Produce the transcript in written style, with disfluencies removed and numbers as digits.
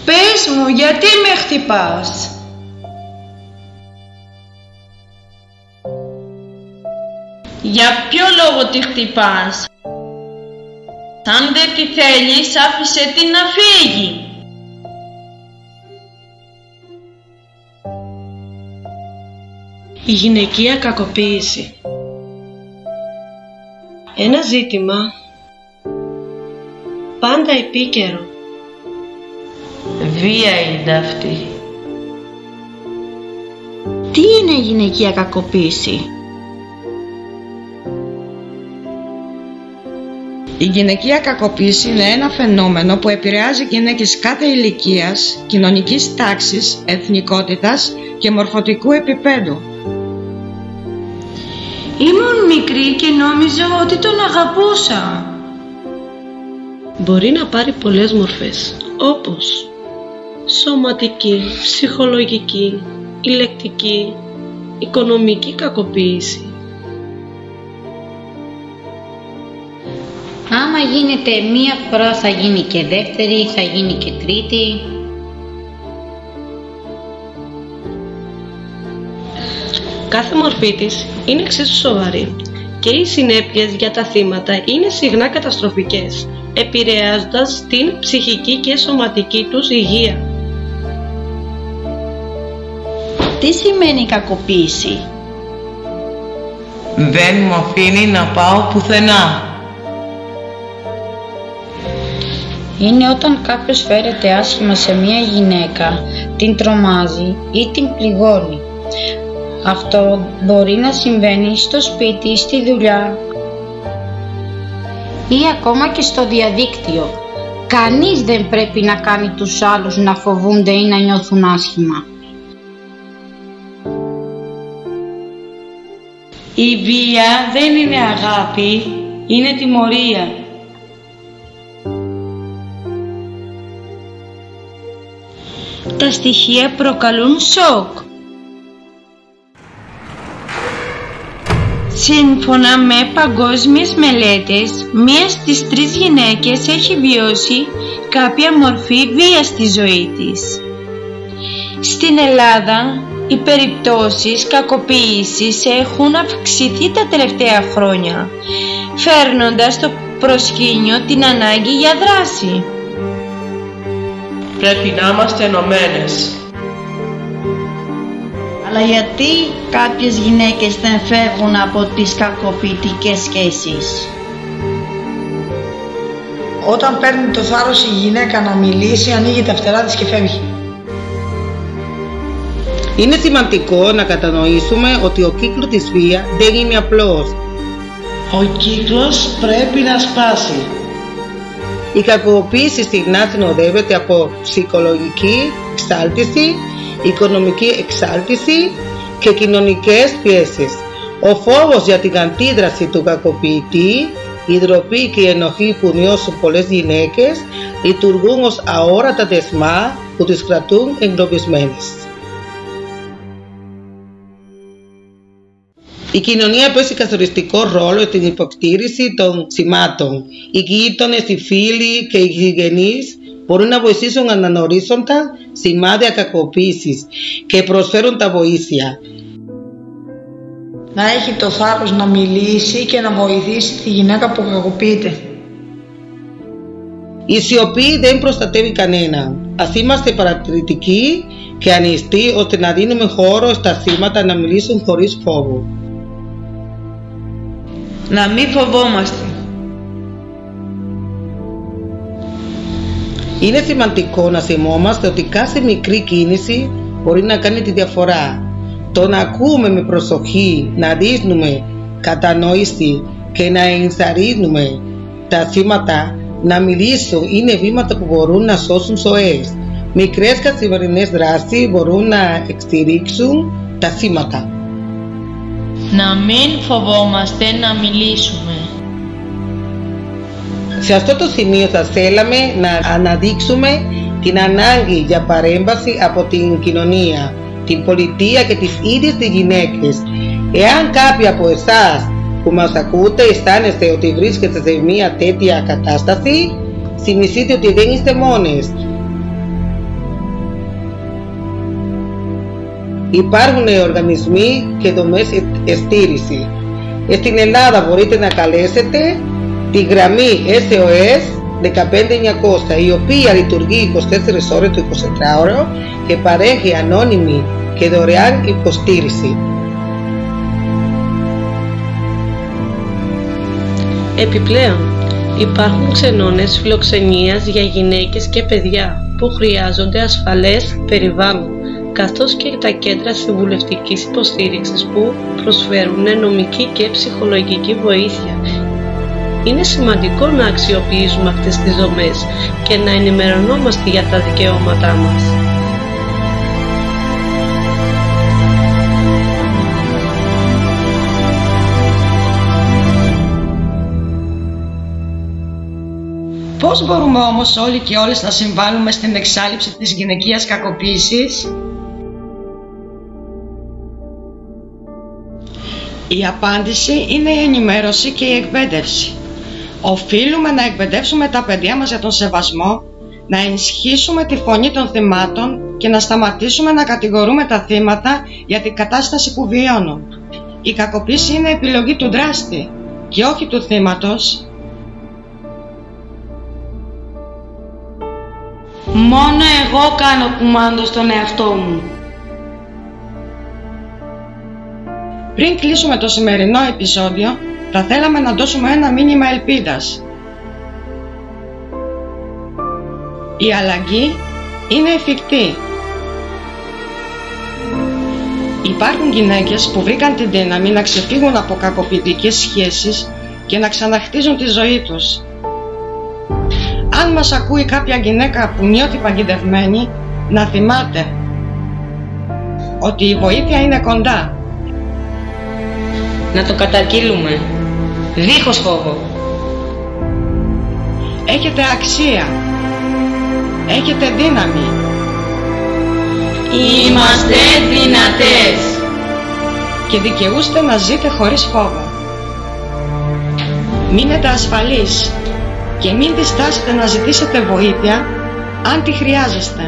Πες μου, γιατί με χτυπάς? Για ποιο λόγο τη χτυπάς? Αν δεν τη θέλεις, άφησε την να φύγει. Η γυναικεία κακοποίηση. Ένα ζήτημα πάντα επίκαιρο. Βία είναι αυτή. Τι είναι η γυναικεία κακοποίηση? Η γυναικεία κακοποίηση είναι ένα φαινόμενο που επηρεάζει γυναίκες κάθε ηλικίας, κοινωνικής τάξης, εθνικότητας και μορφωτικού επίπεδου. Ήμουν μικρή και νόμιζα ότι τον αγαπούσα. Μπορεί να πάρει πολλές μορφές, όπως σωματική, ψυχολογική, ηλεκτρική, οικονομική κακοποίηση. Άμα γίνεται μία φορά θα γίνει και δεύτερη, θα γίνει και τρίτη. Κάθε μορφή της είναι εξίσου σοβαρή και οι συνέπειες για τα θύματα είναι συχνά καταστροφικές, επηρεάζοντας την ψυχική και σωματική τους υγεία. Τι σημαίνει κακοποίηση? Δεν μου αφήνει να πάω πουθενά. Είναι όταν κάποιος φέρεται άσχημα σε μία γυναίκα, την τρομάζει ή την πληγώνει. Αυτό μπορεί να συμβαίνει στο σπίτι, στη δουλειά ή ακόμα και στο διαδίκτυο. Κανείς δεν πρέπει να κάνει τους άλλους να φοβούνται ή να νιώθουν άσχημα. Η βία δεν είναι αγάπη, είναι τιμωρία. Τα στοιχεία προκαλούν σοκ. Σύμφωνα με παγκόσμιες μελέτες, μία στις 3 γυναίκες έχει βιώσει κάποια μορφή βίας στη ζωή της. Στην Ελλάδα, οι περιπτώσεις κακοποίησης έχουν αυξηθεί τα τελευταία χρόνια, φέρνοντας στο προσκήνιο την ανάγκη για δράση. Πρέπει να είμαστε ενωμένες. Αλλά γιατί κάποιες γυναίκες δεν φεύγουν από τις κακοποιητικές σχέσεις? Όταν παίρνει το θάρρος η γυναίκα να μιλήσει, ανοίγει τα φτερά της και φεύγει. Είναι σημαντικό να κατανοήσουμε ότι ο κύκλος της βίας δεν είναι απλός. Ο κύκλος πρέπει να σπάσει. Η κακοποίηση συχνά συνοδεύεται από ψυχολογική εξάλτηση, οικονομική εξάλτηση και κοινωνικές πιέσεις. Ο φόβος για την αντίδραση του κακοποιητή, η ντροπή και η ενοχή που νιώσουν πολλές γυναίκες λειτουργούν ως αόρατα δεσμά που τις κρατούν εγκλωβισμένες. Η κοινωνία παίζει καθοριστικό ρόλο στην υποστήριξη των θυμάτων. Οι γείτονες, οι φίλοι και οι συγγενείς μπορούν να βοηθήσουν αναγνωρίζοντας σημάδια κακοποίησης και προσφέρουν τα βοήθεια. Να έχει το θάρρος να μιλήσει και να βοηθήσει τη γυναίκα που κακοποιείται. Η σιωπή δεν προστατεύει κανέναν. Ας είμαστε παρατηρητικοί και ανοιχτοί ώστε να δίνουμε χώρο στα θύματα να μιλήσουν χωρίς φόβο. Να μην φοβόμαστε. Είναι σημαντικό να θυμόμαστε ότι κάθε μικρή κίνηση μπορεί να κάνει τη διαφορά. Το να ακούμε με προσοχή, να δείχνουμε κατανόηση και να ενθαρρύνουμε τα θύματα να μιλήσουν είναι βήματα που μπορούν να σώσουν ζωές. Μικρές καθημερινές δράσεις μπορούν να εξτηρίξουν τα θύματα. Να μην φοβόμαστε να μιλήσουμε. Σε αυτό το σημείο θα θέλαμε να αναδείξουμε την ανάγκη για παρέμβαση από την κοινωνία, την πολιτεία και τις ίδιες τις γυναίκες. Εάν κάποιοι από εσάς που μας ακούτε αισθάνεστε ότι βρίσκεστε σε μια τέτοια κατάσταση, θυμηθείτε ότι δεν είστε μόνες. Υπάρχουν οργανισμοί και δομές στήριξη. Στην Ελλάδα μπορείτε να καλέσετε τη γραμμή SOS 15900, η οποία λειτουργεί 24 ώρες το 24ωρο και παρέχει ανώνυμη και δωρεάν υποστήριξη. Επιπλέον, υπάρχουν ξενώνες φιλοξενίας για γυναίκες και παιδιά που χρειάζονται ασφαλές περιβάλλον, καθώς και τα κέντρα συμβουλευτικής υποστήριξης που προσφέρουν νομική και ψυχολογική βοήθεια. Είναι σημαντικό να αξιοποιήσουμε αυτές τις δομές και να ενημερωνόμαστε για τα δικαιώματά μας. Πώς μπορούμε όμως όλοι και όλες να συμβάλλουμε στην εξάλειψη της γυναικείας κακοποίησης? Η απάντηση είναι η ενημέρωση και η εκπαίδευση. Οφείλουμε να εκπαιδεύσουμε τα παιδιά μας για τον σεβασμό, να ενισχύσουμε τη φωνή των θυμάτων και να σταματήσουμε να κατηγορούμε τα θύματα για την κατάσταση που βιώνουν. Η κακοποίηση είναι επιλογή του δράστη και όχι του θύματος. Μόνο εγώ κάνω κουμάντο στον εαυτό μου. Πριν κλείσουμε το σημερινό επεισόδιο, θα θέλαμε να δώσουμε ένα μήνυμα ελπίδας. Η αλλαγή είναι εφικτή. Υπάρχουν γυναίκες που βρήκαν την δύναμη να ξεφύγουν από κακοποιητικές σχέσεις και να ξαναχτίζουν τη ζωή τους. Αν μας ακούει κάποια γυναίκα που νιώθει παγιδευμένη, να θυμάται ότι η βοήθεια είναι κοντά. Να το καταγγείλουμε, δίχως φόβο. Έχετε αξία. Έχετε δύναμη. Είμαστε δυνατές. Και δικαιούστε να ζείτε χωρίς φόβο. Μείνετε ασφαλείς και μην διστάσετε να ζητήσετε βοήθεια αν τη χρειάζεστε.